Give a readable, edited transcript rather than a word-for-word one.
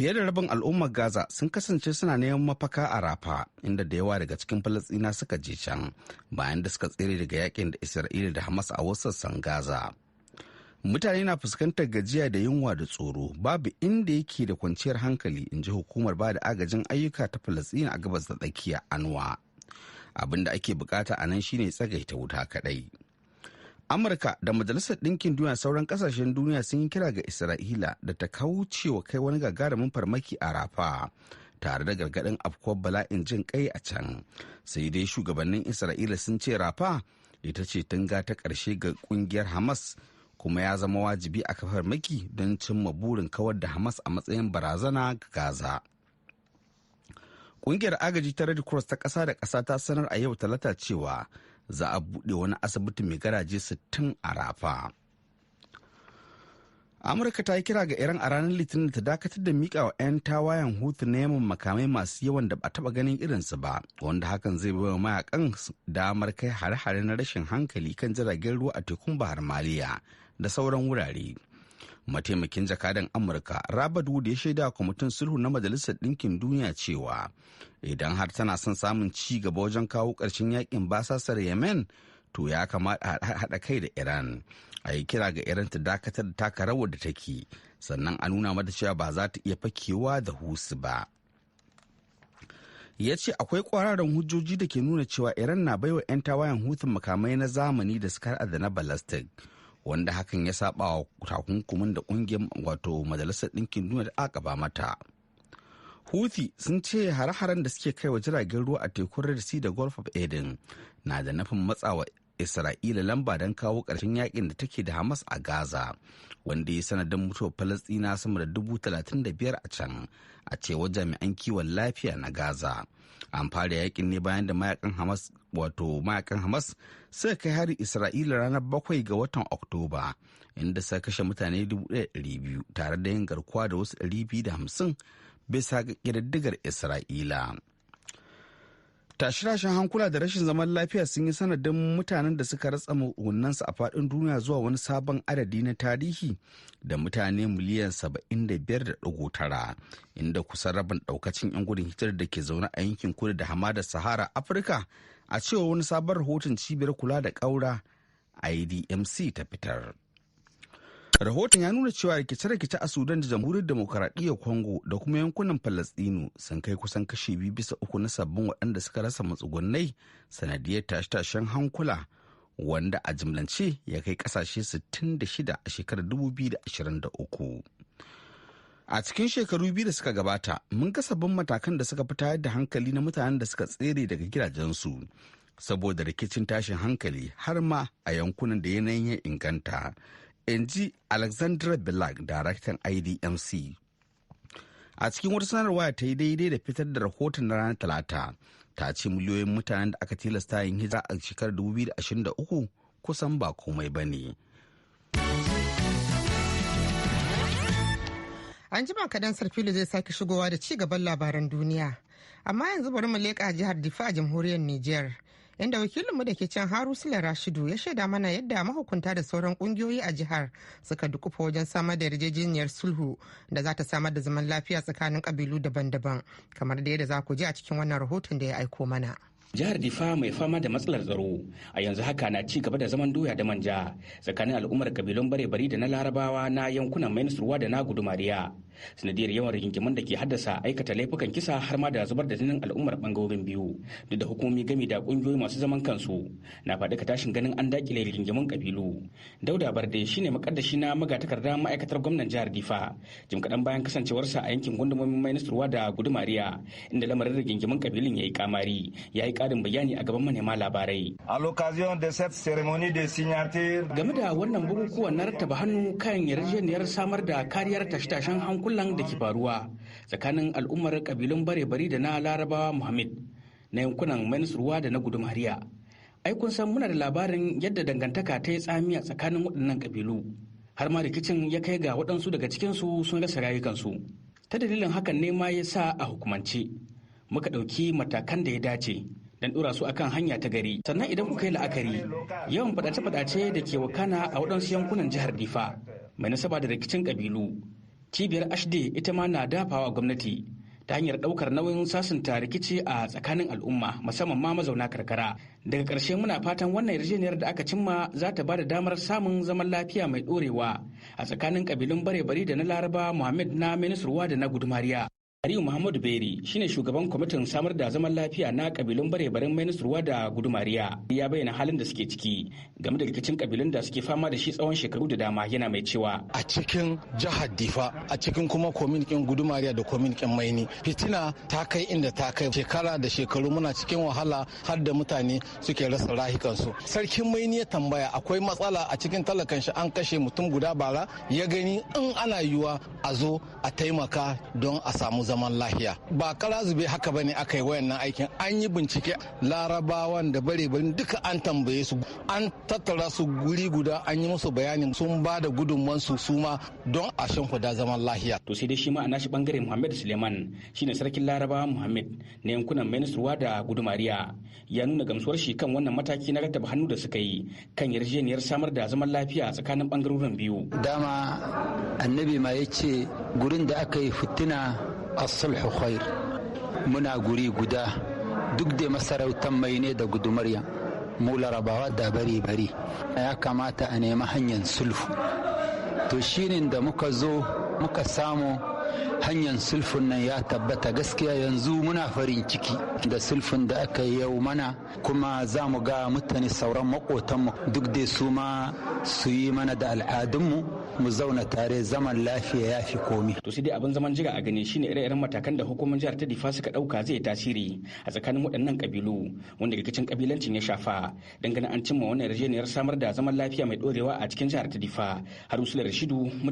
Fiye da rabin al'ummar Gaza sun kasance suna neman mafaka a Rafa, inda da yawa daga cikin Falasɗina suka je can bayan da suka tsere daga yakin da Isra'ila da Hamas a wasu sassan Gaza. Mutane na fuskantar gajiya da yunwa da tsoro, babu inda yake da kwanciyar hankali, in ji hukumar ba da agajin ayyuka ta Falasɗina a gabas da tsakiya Anwa. Abin da ake bukata a nan shine tsagaita wuta kadai. Amurka da Majalisar Ɗinkin Duniya sauran ƙasashen duniya sun yi kira ga Isra'ila da ta kaucewa kai wani gagarumin farmaki a Rafa, tare da gargaɗin afkuwar bala'in jin kai a can. Sai dai shugabannin Isra'ila sun ce Rafa ita ce tunga ta ƙarshe ga ƙungiyar Hamas, kuma ya zama wajibi a farmaki don cimma burin kawar da Hamas a matsayin barazana ga Gaza. Ƙungiyar agaji ta Red Cross ta ƙasa da ƙasa ta sanar a yau Talata cewa za a buɗe wani asibiti mai garaje 60 a Rafa. Amurka ta yi kira ga Iran a ranar Litinin ta dakatar da miƙa wa 'yan tawayen Houthi na Yemen makamai masu yawan da ba taɓa ganin irinsu ba, wanda hakan zai bai wa mayakan damar kai hare-hare na rashin hankali kan jiragen ruwa a tekun Bahar Maliya da sauran wurare. Mataimakin jakadan Amurka Robert Wood ya shaida kwamitin sulhu na Majalisar Ɗinkin Duniya cewa idan har tana son samun ci gaba wajen kawo ƙarshen yakin basasar Yemen, to ya kamata a haɗa kai da Iran. A yi kira ga Iran ta dakatar da taka rawar da take, sannan a nuna mata cewa ba za ta iya fakewa da Houthi ba. Ya ce akwai kwararan hujjoji da ke nuna cewa Iran na baiwa 'yan tawayen Houthi makamai na zamani da suka haɗa da na balastik, wanda hakan ya saba wa takunkumin da kungiyar wato Majalisar Ɗinkin Duniya da aka ba mata. Houthi sun ce hare-haren da suke kai wa jiragen ruwa a tekun Red Sea da Gulf of Aden na da nufin matsawa Isra'ila lamba don kawo ƙarshen yakin da take da Hamas a Gaza, wanda ya sanadin mutuwar Falasɗina sama da 35,000 a can, a cewar jami'an kiwon lafiya na Gaza. An fara yakin ne bayan da mayakan Hamas suka kai hari Isra'ila ranar 7 ga watan Oktoba, inda suka kashe mutane 1,200 tare da yin garkuwa da wasu 250 bisa ga ƙididdigar Isra'ila. Tashe-tashen hankula da rashin zaman lafiya sun yi sanadin mutanen da suka ratsa matsugunansu a faɗin duniya zuwa wani sabon adadi na tarihi da mutane miliyan 75.9, inda kusan rabin ɗaukacin 'yan gudun hijirar da ke zaune a yankin kudu da hamadar Sahara Afirka, a cewa wani sabon rahoton cibiyar kula da ƙaura IDMC ta fitar. Rahoton ya nuna cewa rikice-rikice a Sudan da Jamhuriyar Demokaradiyyar Congo da kuma yankunan Falasɗinu sun kai kusan kashi 2 bisa 3 na sabbin waɗanda suka rasa matsugunai sanadiyar tashe-tashen hankula, wanda a jimlance ya kai ƙasashe 66 a shekarar 2023. A cikin shekaru biyu da suka gabata, mun ga sabbin matakan da suka fi tayar da hankali na mutanen da suka tsere daga gidajensu saboda rikicin tashin hankali, har ma a yankunan da yanayin ya inganta. In ji Alexandra Belag, daraktan IDMC. A cikin wata sanarwa ta yi daidai da fitar da rahoton na ranar Talata, ta ce miliyoyin mutanen da aka tilasta yin hijira a shekarar 2023 kusan ba komai ba ne. An jima kadan Sarfilu zai sake shigowa da ci gaban labaran duniya. Amma yanzu bari mu leƙa jihar Difa a jamhuriyar Nijar. Inda wakilinmu da ke can Haru Sule Rashidu ya shaida mana yadda mahukunta da sauran kungiyoyi a jihar suka dukufa wajen samar da yarjejeniyar sulhu da za ta samar da zaman lafiya tsakanin kabilu daban-daban, kamar da yadda za ku ji a cikin wannan rahoton da ya aiko mana. Jihar Difa mai fama da matsalar tsaro a yanzu haka na ci gaba da zaman doya da manja tsakanin al'ummar kabilun bare-bari da na larabawa na yankunan Mainsurwa da na Gudumariya, sanadiyar yawan rigingimun da ke haddasa aikata laifukan kisa har ma da zubar da jinin al'ummar bangarorin biyu. Duk da hukumomi gami da kungiyoyi masu zaman kansu na faɗi ka tashin ganin an dakile rigingimun kabilu. Dauda Barde shine makaddashi na magatakarda ma'aikatar gwamnan jihar Difa jim kaɗan bayan kasancewarsa a yankin gundumomin Mainsurwa da Gudumariya, inda lamarin rigingimun kabilun ya yi kamari, ya yi ƙarin bayani a gaban manema labarai. A l'occasion de cette cérémonie de signature, game da wannan bukukuwan na rattaba hannu kan yarjejeniyar samar da kariyar tashe-tashen hankulan da ke faruwa tsakanin al'ummar kabilun bare-bari da na larabawa Muhammad na yankunan Mainsurwa da na Gudumariya. Ai kun san muna da labarin yadda dangantaka ta yi tsamiya tsakanin waɗannan kabilu, har ma rikicin ya kai ga waɗansu daga cikinsu sun rasa rayukansu. Ta dalilin hakan ne ma ya sa a hukumance muka ɗauki matakan da ya dace dan dora su akan hanya ta gari. Sannan idan kuka yi la'akari, yawan fadace-fadace da ke wakana a waɗansu yankunan jihar Difa mai nasaba da rikicin kabilu cibiyar ashde ita ma na dafawa gwamnati ta hanyar ɗaukar nauyin sasanta rikici a tsakanin al'umma musamman ma mazauna karkara. Daga ƙarshe muna fatan wannan yarjejeniyar da aka cimma za ta ba da damar samun zaman lafiya mai ɗorewa a tsakanin ƙabilun bare-bari da na Laraba Muhammad na Minisruwa da na Gudumariya. Aliyu Muhammadu Beri shine shugaban kwamitin samar da zaman lafiya na kabilun bare-baren Minisruwa da Gudumariya. Ya bayyana halin da suke ciki game da rikicin kabilun da suke fama da shi tsawon shekaru da dama, yana mai cewa a cikin jihar Difa, a cikin kuma kominikin Gudumariya da kominikin Maini, fitina ta kai inda ta kai. Shekara da shekaru muna cikin wahala har da mutane suke rasa rayukansu. Sarkin Maini ya tambaya akwai matsala a cikin talakan shi, an kashe mutum guda bara, ya gani in ana yiwuwa a zo a taimaka don a samu zaman lafiya. Ba kara zube haka bane aka yi wayannan aikin, an yi bincike. Larabawan da bare-bari duka an tambaye su, an tattara su guri guda, an yi musu bayanin, sun ba da gudunmansu su ma don a shimfida zaman lafiya. To sai dai shi ma a nashi bangare Muhammad Suleiman shine sarkin Larabawa Muhammad na yankunan Minisruwa da Gudumariya, ya nuna gamsuwar shi kan wannan mataki na rattaba hannu da suka yi kan yarjejeniyar samar da zaman lafiya tsakanin bangarorin biyu. Dama annabi ma yace gurin da aka yi fitina as-sulhu khair. Muna guri guda duk da masarautar mai ne da Gudumariya, mu Larabawa da bari ya kamata a nemi hanyar sulhu. To shine da muka zo muka samu hanyar sulfun nan ya tabbata. Gaskiya yanzu muna farin ciki da sulfun da aka yi yau mana, kuma za mu ga mutane sauran makotanmu duk da su ma su yi mana da al'adunmu, mu zauna tare, zaman lafiya ya fi komi. To sai dai abin zaman jira a gani shine ire-iren matakan da hukumar jihar ta Difa suka dauka zai tasiri a tsakanin waɗannan kabilu wanda rikicin kabilancin ya shafa, dangane an cimma wannan yarjejeniyar samar da zaman lafiya mai dorewa a cikin jihar ta Difa. Harusula Rashidu.